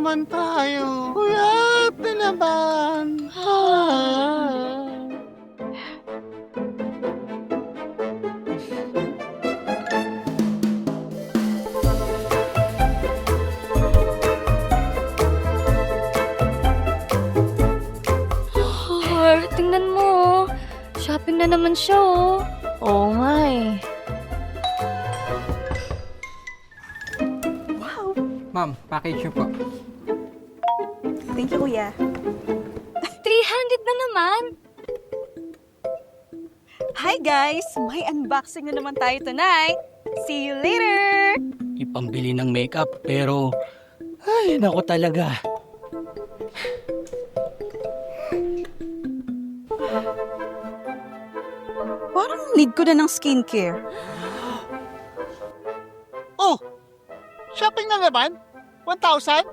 naman tayo. Uyap na naman. Tingnan mo. Shopping na naman siya, oh. Oo nga eh. Ma'am, package niyo po. Thank you, kuya. 300 na naman. Hi guys! May unboxing na naman tayo tonight. See you later! Ipambili ng makeup pero ay nako talaga. Parang need ko na ng skincare. Oh, shopping na naman? 1,000?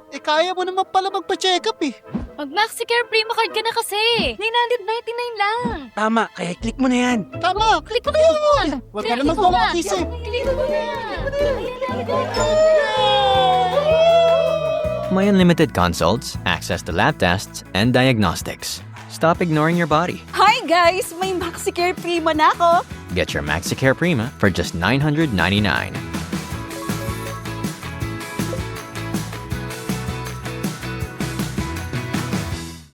Eh kaya mo naman pala magpa-check up eh. Mag-MaxiCare Prima card ka na kasi. 999 lang. Tama, kaya click mo na yan. Tama, Click mo na. huwag ka naman kumakis eh. Click mo na. My unlimited consults, access to lab tests, and diagnostics. Stop ignoring your body. Hi guys! May MaxiCare Prima na ako. Get your MaxiCare Prima for just $999.